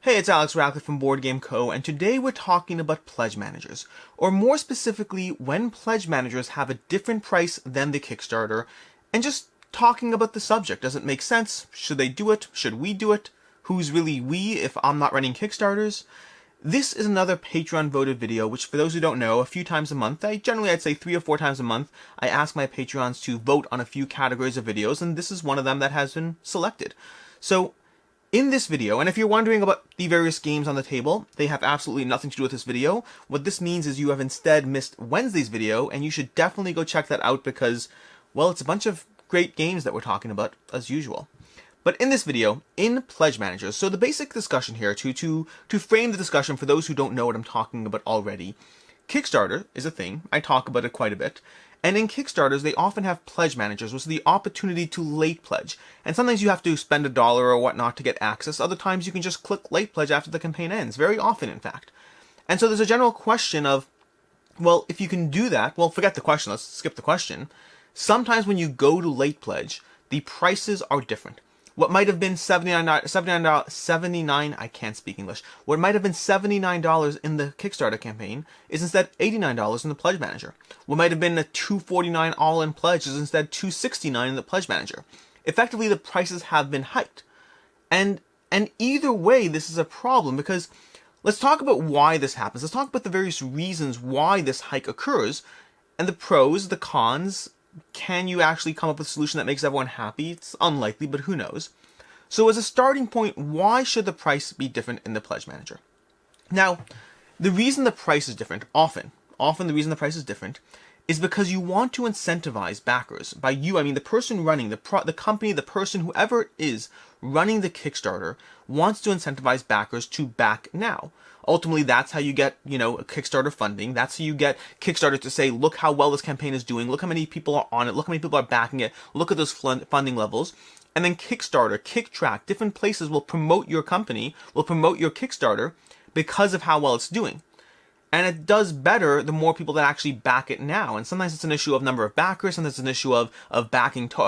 Hey, it's Alex Radcliffe from BoardGameCo, and today we're talking about pledge managers, or more specifically, when pledge managers have a different price than the Kickstarter, and just talking about the subject. Does it make sense? Should they do it? Should we do it? Who's really we if I'm not running Kickstarters? This is another Patreon voted video, which for those who don't know, a few times a month, I'd say 3 or 4 times a month, I ask my Patreons to vote on a few categories of videos, and this is one of them that has been selected. So, in this video, and if you're wondering about the various games on the table, they have absolutely nothing to do with this video. What this means is you have instead missed Wednesday's video, and you should definitely go check that out because, well, it's a bunch of great games that we're talking about, as usual. But in this video, in Pledge Managers, so the basic discussion here, to frame the discussion for those who don't know what I'm talking about already, Kickstarter is a thing, I talk about it quite a bit, and in Kickstarters, they often have pledge managers, which is the opportunity to late pledge. And sometimes you have to spend $1 or whatnot to get access. Other times you can just click late pledge after the campaign ends. Very often, in fact. And so there's a general question of, well, if you can do that, well, forget the question. Let's skip the question. Sometimes when you go to late pledge, the prices are different. What might have been $79, I can't speak English. What might have been $79 in the Kickstarter campaign is instead $89 in the Pledge Manager. What might have been a $249 all-in pledge is instead $269 in the Pledge Manager. Effectively, the prices have been hiked. And either way, this is a problem because let's talk about why this happens. Let's talk about the various reasons why this hike occurs and the pros, the cons. Can you actually come up with a solution that makes everyone happy? It's unlikely, but who knows? So as a starting point, why should the price be different in the Pledge Manager? Now, the reason the price is different, often the reason the price is different, is because you want to incentivize backers. By you, I mean the person running, the company, the person, whoever it is running the Kickstarter wants to incentivize backers to back now. Ultimately, that's how you get, Kickstarter funding. That's how you get Kickstarter to say, look how well this campaign is doing. Look how many people are on it. Look how many people are backing it. Look at those funding levels. And then Kickstarter, KickTrack, different places will promote your company, will promote your Kickstarter because of how well it's doing. And it does better the more people that actually back it now. And sometimes it's an issue of number of backers, sometimes it's an issue of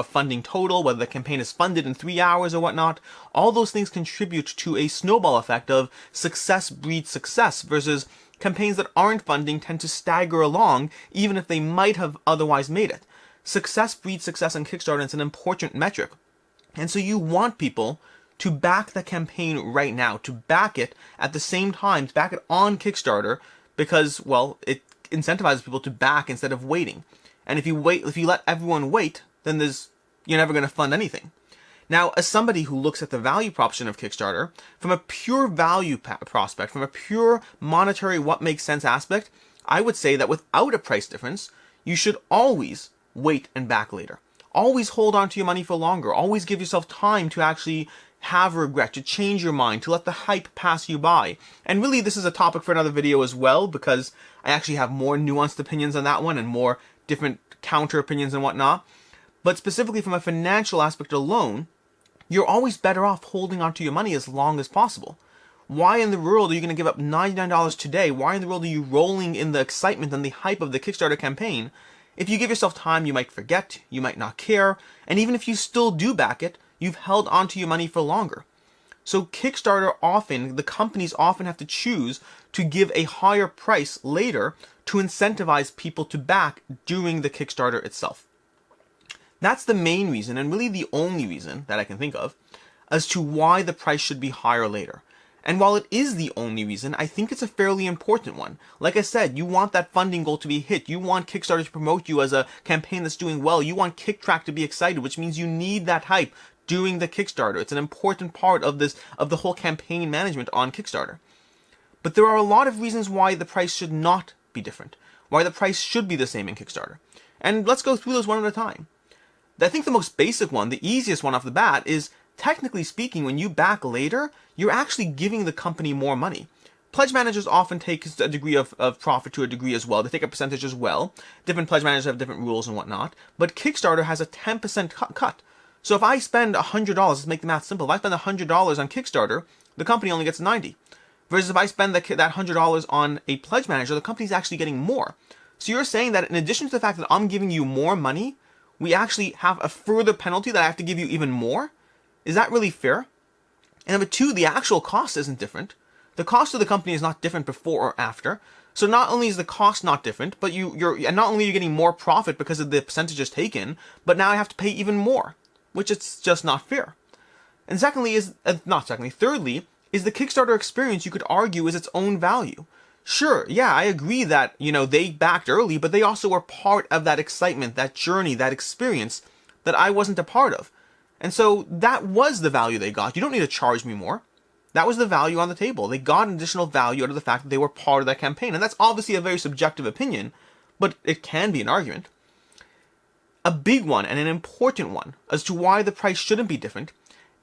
funding total, whether the campaign is funded in 3 hours or whatnot. All those things contribute to a snowball effect of success breeds success versus campaigns that aren't funding tend to stagger along even if they might have otherwise made it. Success breeds success on Kickstarter, and it's an important metric. And so you want people to back the campaign right now, to back it at the same time, to back it on Kickstarter, because, well, it incentivizes people to back instead of waiting. And if you let everyone wait, then you're never going to fund anything. Now, as somebody who looks at the value proposition of Kickstarter, from a pure value prospect, from a pure monetary what makes sense aspect, I would say that without a price difference, you should always wait and back later. Always hold on to your money for longer. Always give yourself time to actually have regret, to change your mind, to let the hype pass you by. And really, this is a topic for another video as well, because I actually have more nuanced opinions on that one and more different counter opinions and whatnot. But specifically from a financial aspect alone, you're always better off holding onto your money as long as possible. Why in the world are you going to give up $99 today? Why in the world are you rolling in the excitement and the hype of the Kickstarter campaign? If you give yourself time, you might forget, you might not care, and even if you still do back it, you've held onto your money for longer. So Kickstarter the companies often have to choose to give a higher price later to incentivize people to back during the Kickstarter itself. That's the main reason, and really the only reason that I can think of, as to why the price should be higher later. And while it is the only reason, I think it's a fairly important one. Like I said, you want that funding goal to be hit. You want Kickstarter to promote you as a campaign that's doing well. You want KickTrack to be excited, which means you need that hype during the Kickstarter. It's an important part of the whole campaign management on Kickstarter. But there are a lot of reasons why the price should not be different, why the price should be the same in Kickstarter. And let's go through those one at a time. I think the most basic one, the easiest one off the bat, is technically speaking, when you back later, you're actually giving the company more money. Pledge managers often take a degree of profit to a degree as well. They take a percentage as well. Different pledge managers have different rules and whatnot. But Kickstarter has a 10% cut. So if I spend $100, let's make the math simple. If I spend $100 on Kickstarter, the company only gets $90. Versus if I spend that $100 on a pledge manager, the company's actually getting more. So you're saying that in addition to the fact that I'm giving you more money, we actually have a further penalty that I have to give you even more? Is that really fair? And number two, the actual cost isn't different. The cost of the company is not different before or after. So not only is the cost not different, but and not only are you getting more profit because of the percentages taken, but now I have to pay even more, which it's just not fair. And thirdly, is the Kickstarter experience, you could argue, is its own value. Sure, yeah, I agree that, they backed early, but they also were part of that excitement, that journey, that experience that I wasn't a part of. And so that was the value they got. You don't need to charge me more. That was the value on the table. They got an additional value out of the fact that they were part of that campaign. And that's obviously a very subjective opinion, but it can be an argument. A big one, and an important one, as to why the price shouldn't be different,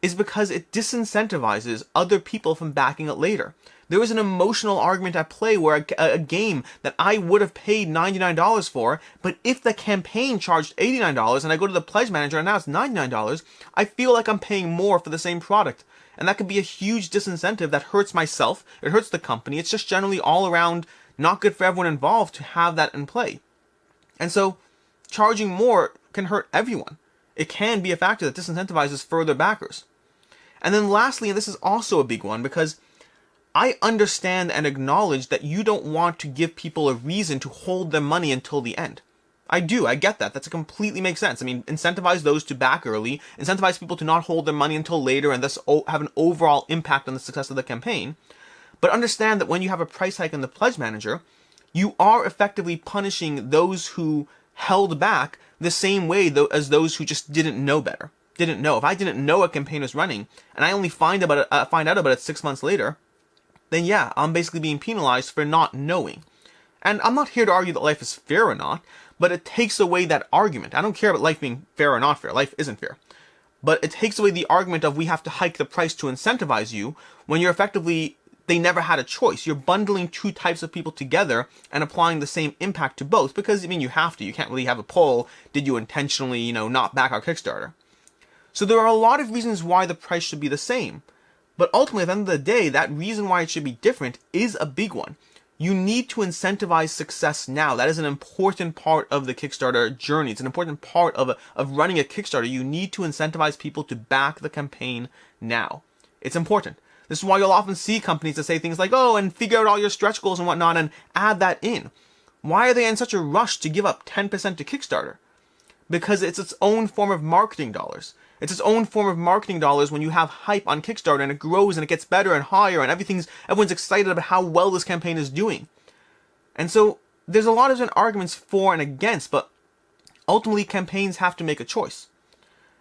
is because it disincentivizes other people from backing it later. There is an emotional argument at play where a game that I would have paid $99 for, but if the campaign charged $89 and I go to the pledge manager and now it's $99, I feel like I'm paying more for the same product. And that could be a huge disincentive that hurts myself, it hurts the company, it's just generally all around not good for everyone involved to have that in play. And so, charging more can hurt everyone. It can be a factor that disincentivizes further backers. And then lastly, and this is also a big one, because I understand and acknowledge that you don't want to give people a reason to hold their money until the end. I do, I get that. That completely makes sense. I mean, incentivize those to back early, incentivize people to not hold their money until later, and thus have an overall impact on the success of the campaign. But understand that when you have a price hike on the pledge manager, you are effectively punishing those who held back the same way as those who just didn't know better. Didn't know. If I didn't know a campaign was running, and I only find out about it 6 months later, then yeah, I'm basically being penalized for not knowing. And I'm not here to argue that life is fair or not, but it takes away that argument. I don't care about life being fair or not fair. Life isn't fair. But it takes away the argument of we have to hike the price to incentivize you when you're effectively, they never had a choice. You're bundling two types of people together and applying the same impact to both because, you have to. You can't really have a poll, did you intentionally, not back our Kickstarter? So there are a lot of reasons why the price should be the same. But ultimately, at the end of the day, that reason why it should be different is a big one. You need to incentivize success now. That is an important part of the Kickstarter journey. It's an important part of running a Kickstarter. You need to incentivize people to back the campaign now. It's important. This is why you'll often see companies that say things like, oh, and figure out all your stretch goals and whatnot and add that in. Why are they in such a rush to give up 10% to Kickstarter? Because it's its own form of marketing dollars. It's its own form of marketing dollars when you have hype on Kickstarter and it grows and it gets better and higher and everyone's excited about how well this campaign is doing. And so there's a lot of different arguments for and against, but ultimately campaigns have to make a choice.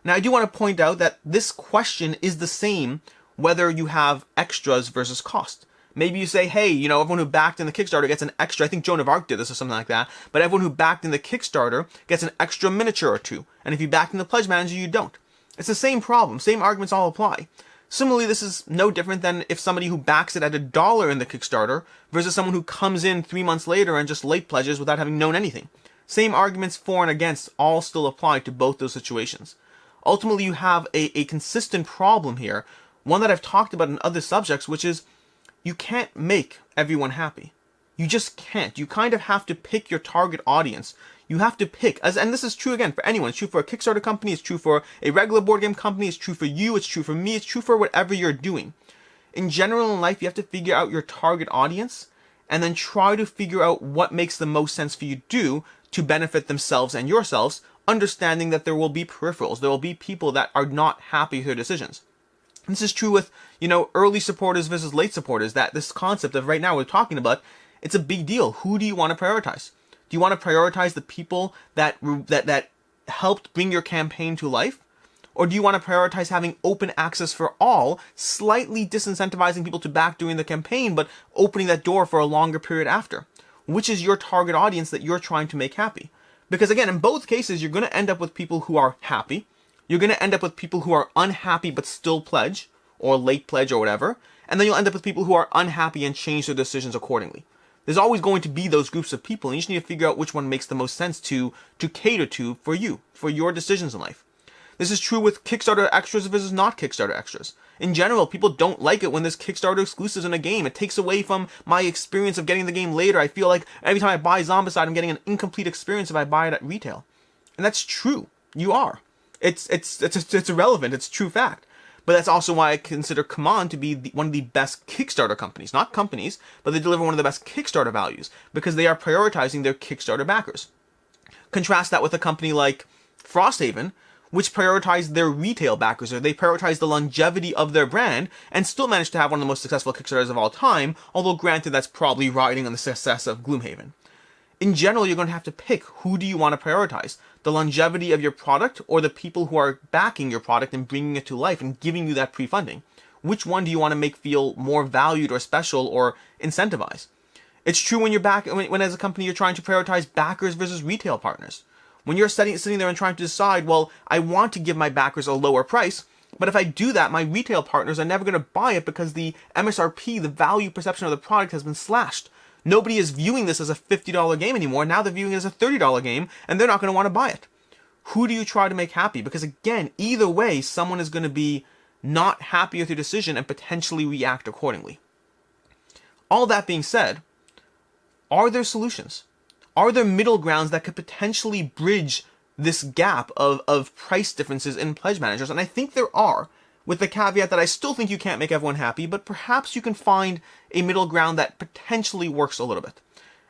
Now I do want to point out that this question is the same whether you have extras versus cost. Maybe you say, hey, everyone who backed in the Kickstarter gets an extra, I think Joan of Arc did this or something like that, but everyone who backed in the Kickstarter gets an extra miniature or two. And if you backed in the pledge manager, you don't. It's the same problem, same arguments all apply. Similarly, this is no different than if somebody who backs it at $1 in the Kickstarter versus someone who comes in 3 months later and just late pledges without having known anything. Same arguments for and against all still apply to both those situations. Ultimately, you have a consistent problem here, one that I've talked about in other subjects, which is you can't make everyone happy. You just can't. You kind of have to pick your target audience. You have to pick, and this is true again for anyone. It's true for a Kickstarter company, it's true for a regular board game company, it's true for you, it's true for me, it's true for whatever you're doing. In general in life, you have to figure out your target audience and then try to figure out what makes the most sense for you to do to benefit themselves and yourselves, understanding that there will be peripherals, there will be people that are not happy with their decisions. And this is true with, early supporters versus late supporters, that this concept of right now we're talking about, it's a big deal. Who do you want to prioritize? Do you want to prioritize the people that helped bring your campaign to life? Or do you want to prioritize having open access for all, slightly disincentivizing people to back during the campaign, but opening that door for a longer period after? Which is your target audience that you're trying to make happy? Because again, in both cases, you're going to end up with people who are happy. You're going to end up with people who are unhappy but still pledge, or late pledge or whatever. And then you'll end up with people who are unhappy and change their decisions accordingly. There's always going to be those groups of people, and you just need to figure out which one makes the most sense to cater to for you, for your decisions in life. This is true with Kickstarter extras versus not Kickstarter extras. In general, people don't like it when there's Kickstarter exclusives in a game. It takes away from my experience of getting the game later. I feel like every time I buy Zombicide, I'm getting an incomplete experience if I buy it at retail. And that's true. You are. It's irrelevant. It's a true fact. But that's also why I consider Command to be one of the best Kickstarter companies. Not companies, but they deliver one of the best Kickstarter values because they are prioritizing their Kickstarter backers. Contrast that with a company like Frosthaven, which prioritize their retail backers, or they prioritize the longevity of their brand, and still manage to have one of the most successful Kickstarters of all time, although granted that's probably riding on the success of Gloomhaven. In general, you're going to have to pick who do you want to prioritize, the longevity of your product or the people who are backing your product and bringing it to life and giving you that pre-funding. Which one do you want to make feel more valued or special or incentivize? It's true when when as a company you're trying to prioritize backers versus retail partners. When you're sitting there and trying to decide, well, I want to give my backers a lower price, but if I do that, my retail partners are never going to buy it because the MSRP, the value perception of the product, has been slashed. Nobody is viewing this as a $50 game anymore. Now they're viewing it as a $30 game, and they're not going to want to buy it. Who do you try to make happy? Because again, either way, someone is going to be not happy with your decision and potentially react accordingly. All that being said, are there solutions? Are there middle grounds that could potentially bridge this gap of price differences in pledge managers? And I think there are, with the caveat that I still think you can't make everyone happy, but perhaps you can find a middle ground that potentially works a little bit.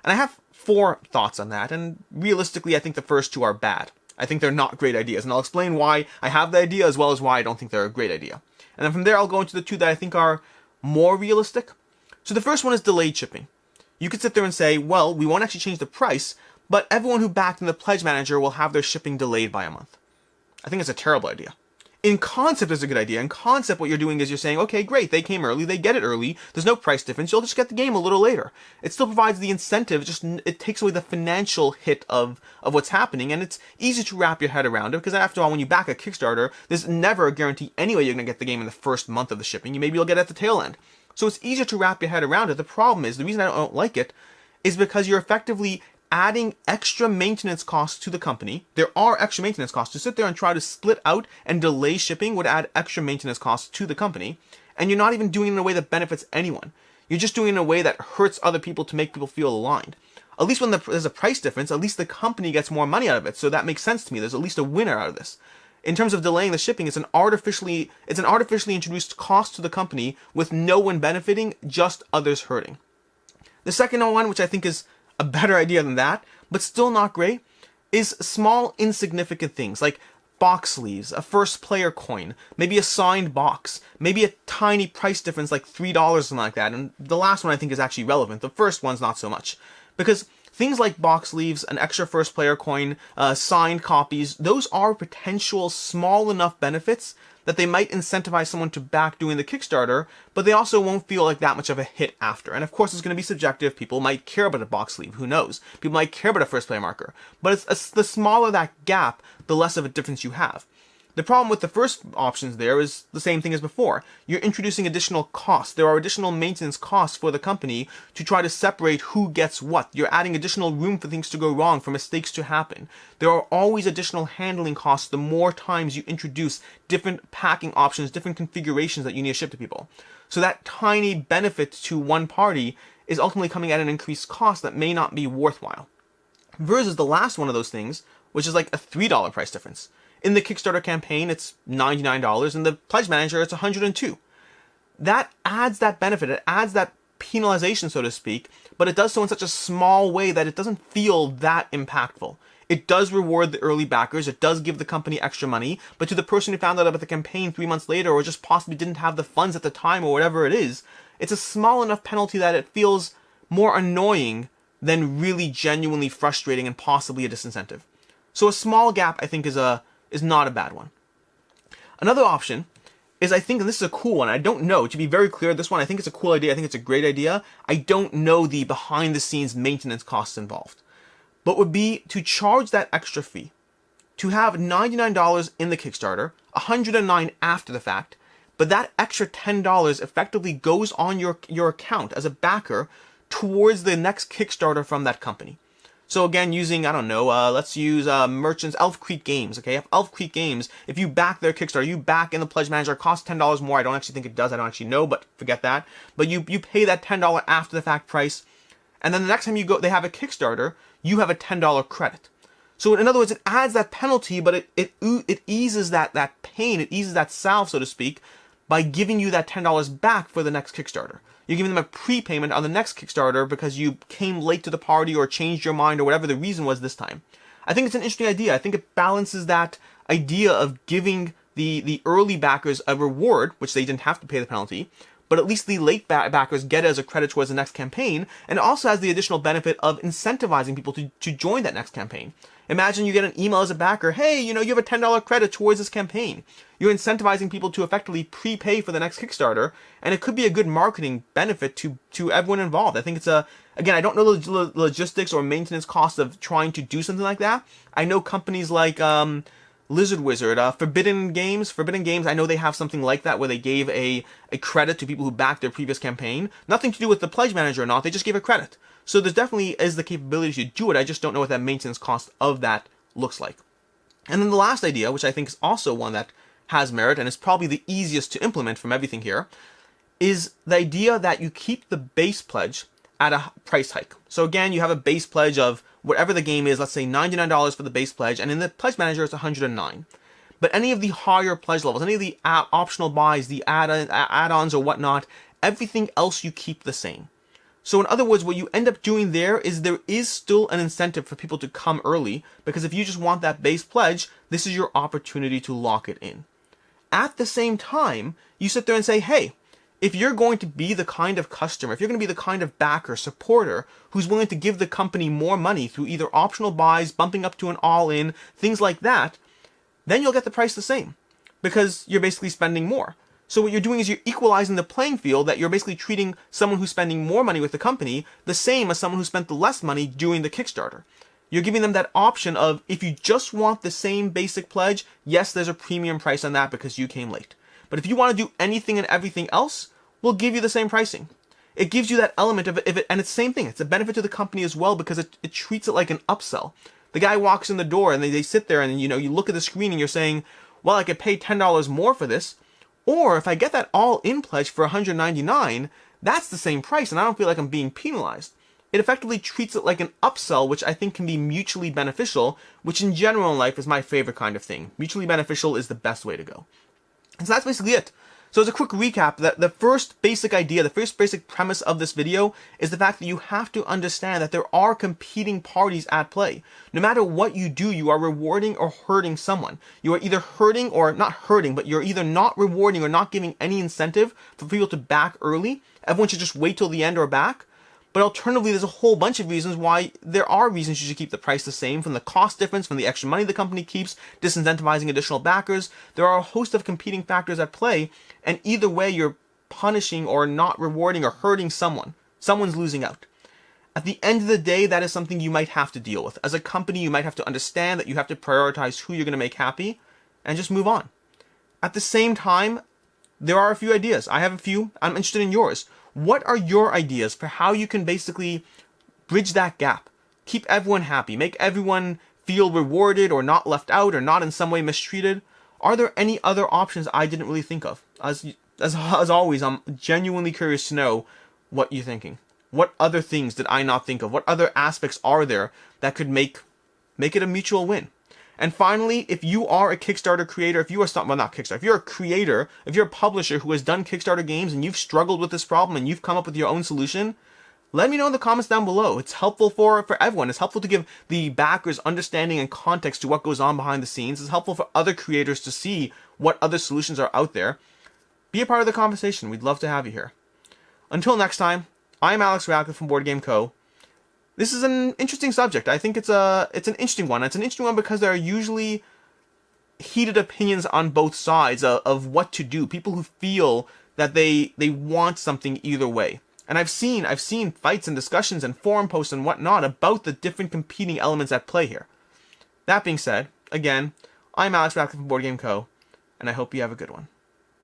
And I have 4 thoughts on that, and realistically I think the first 2 are bad. I think they're not great ideas, and I'll explain why I have the idea as well as why I don't think they're a great idea. And then from there I'll go into the 2 that I think are more realistic. So the first one is delayed shipping. You could sit there and say, well, we won't actually change the price, but everyone who backed in the pledge manager will have their shipping delayed by a month. I think it's a terrible idea. In concept, it's a good idea. In concept, what you're doing is you're saying, okay, great, they came early, they get it early, there's no price difference, you'll just get the game a little later. It still provides the incentive, just it takes away the financial hit of what's happening, and it's easy to wrap your head around it, because after all, when you back a Kickstarter, there's never a guarantee anyway you're going to get the game in the first month of the shipping. Maybe you'll get it at the tail end. So it's easier to wrap your head around it. The problem is, the reason I don't like it, is because you're effectively adding extra maintenance costs to the company. There are extra maintenance costs. To sit there and try to split out and delay shipping would add extra maintenance costs to the company. And you're not even doing it in a way that benefits anyone. You're just doing it in a way that hurts other people to make people feel aligned. At least when there's a price difference, at least the company gets more money out of it. So that makes sense to me. There's at least a winner out of this. In terms of delaying the shipping, it's an artificially introduced cost to the company with no one benefiting, just others hurting. The second one, which I think is a better idea than that, but still not great, is small insignificant things like box sleeves, a first player coin, maybe a signed box, maybe a tiny price difference like $3 or something like that. And the last one I think is actually relevant. The first one's not so much. Because things like box sleeves, an extra first player coin, signed copies, those are potential small enough benefits that they might incentivize someone to back doing the Kickstarter, but they also won't feel like that much of a hit after. And of course, it's going to be subjective. People might care about a box sleeve. Who knows? People might care about a first player marker. But the smaller that gap, the less of a difference you have. The problem with the first options there is the same thing as before. You're introducing additional costs. There are additional maintenance costs for the company to try to separate who gets what. You're adding additional room for things to go wrong, for mistakes to happen. There are always additional handling costs the more times you introduce different packing options, different configurations that you need to ship to people. So that tiny benefit to one party is ultimately coming at an increased cost that may not be worthwhile. Versus the last one of those things, which is like a $3 price difference. In the Kickstarter campaign, it's $99. In the Pledge Manager, it's $102. That adds that benefit. It adds that penalization, so to speak, but it does so in such a small way that it doesn't feel that impactful. It does reward the early backers. It does give the company extra money, but to the person who found out about the campaign 3 months later or just possibly didn't have the funds at the time or whatever it is, it's a small enough penalty that it feels more annoying than really genuinely frustrating and possibly a disincentive. So a small gap, I think, is not a bad one. Another option is, I think, and this is a cool one, I don't know, to be very clear, this one, I think it's a cool idea, I think it's a great idea, I don't know the behind the scenes maintenance costs involved, but would be to charge that extra fee, to have $99 in the Kickstarter, $109 after the fact, but that extra $10 effectively goes on your account as a backer towards the next Kickstarter from that company. So again, using, I don't know, let's use merchants, Elf Creek Games, okay? Elf Creek Games, if you back their Kickstarter, you back in the Pledge Manager, it costs $10 more. I don't actually think it does. I don't actually know, but forget that. But you pay that $10 after the fact price, and then the next time you go, they have a Kickstarter, you have a $10 credit. So in other words, it adds that penalty, but it eases that pain, it eases that salve, so to speak, by giving you that $10 back for the next Kickstarter. You're giving them a prepayment on the next Kickstarter because you came late to the party or changed your mind or whatever the reason was this time. I think it's an interesting idea. I think it balances that idea of giving the early backers a reward, which they didn't have to pay the penalty, but at least the late backers get it as a credit towards the next campaign, and it also has the additional benefit of incentivizing people to join that next campaign. Imagine you get an email as a backer, hey, you have a $10 credit towards this campaign. You're incentivizing people to effectively prepay for the next Kickstarter, and it could be a good marketing benefit to everyone involved. I think it's again, I don't know the logistics or maintenance costs of trying to do something like that. I know companies like Lizard Wizard, Forbidden Games, I know they have something like that where they gave a credit to people who backed their previous campaign. Nothing to do with the pledge manager or not, they just gave a credit. So there definitely is the capability to do it, I just don't know what that maintenance cost of that looks like. And then the last idea, which I think is also one that has merit and is probably the easiest to implement from everything here, is the idea that you keep the base pledge at a price hike. So again, you have a base pledge of whatever the game is, let's say $99 for the base pledge, and in the pledge manager it's $109. But any of the higher pledge levels, any of the optional buys, the add-ons or whatnot, everything else you keep the same. So in other words, what you end up doing there is still an incentive for people to come early, because if you just want that base pledge, this is your opportunity to lock it in. At the same time, you sit there and say, hey, if you're going to be the kind of customer, if you're going to be the kind of backer, supporter, who's willing to give the company more money through either optional buys, bumping up to an all-in, things like that, then you'll get the price the same, because you're basically spending more. So what you're doing is you're equalizing the playing field, that you're basically treating someone who's spending more money with the company the same as someone who spent the less money doing the Kickstarter. You're giving them that option of, if you just want the same basic pledge, yes, there's a premium price on that because you came late. But if you want to do anything and everything else, we'll give you the same pricing. It gives you that element of it, and it's the same thing. It's a benefit to the company as well, because it treats it like an upsell. The guy walks in the door and they sit there and you look at the screen and you're saying, well, I could pay $10 more for this. Or if I get that all-in pledge for $199, that's the same price and I don't feel like I'm being penalized. It effectively treats it like an upsell, which I think can be mutually beneficial, which in general in life is my favorite kind of thing. Mutually beneficial is the best way to go. And so that's basically it. So as a quick recap, the first basic idea, the first basic premise of this video is the fact that you have to understand that there are competing parties at play. No matter what you do, you are rewarding or hurting someone. You are either hurting or not hurting, but you're either not rewarding or not giving any incentive for people to back early. Everyone should just wait till the end or back. But alternatively, there's a whole bunch of reasons why there are reasons you should keep the price the same, from the cost difference, from the extra money the company keeps, disincentivizing additional backers. There are a host of competing factors at play, and either way, you're punishing or not rewarding or hurting someone. Someone's losing out. At the end of the day, that is something you might have to deal with. As a company, you might have to understand that you have to prioritize who you're going to make happy and just move on. At the same time, there are a few ideas. I have a few. I'm interested in yours. What are your ideas for how you can basically bridge that gap? Keep everyone happy, make everyone feel rewarded or not left out or not in some way mistreated? Are there any other options I didn't really think of? As always, I'm genuinely curious to know what you're thinking. What other things did I not think of? What other aspects are there that could make it a mutual win? And finally, if you are a Kickstarter creator, if you're a creator, if you're a publisher who has done Kickstarter games and you've struggled with this problem and you've come up with your own solution, let me know in the comments down below. It's helpful for everyone. It's helpful to give the backers understanding and context to what goes on behind the scenes. It's helpful for other creators to see what other solutions are out there. Be a part of the conversation. We'd love to have you here. Until next time, I'm Alex Radcliffe from BoardGameCo. This is an interesting subject. I think it's an interesting one. It's an interesting one because there are usually heated opinions on both sides of what to do. People who feel that they want something either way. And I've seen fights and discussions and forum posts and whatnot about the different competing elements at play here. That being said, again, I'm Alex Radcliffe from BoardGameCo, and I hope you have a good one.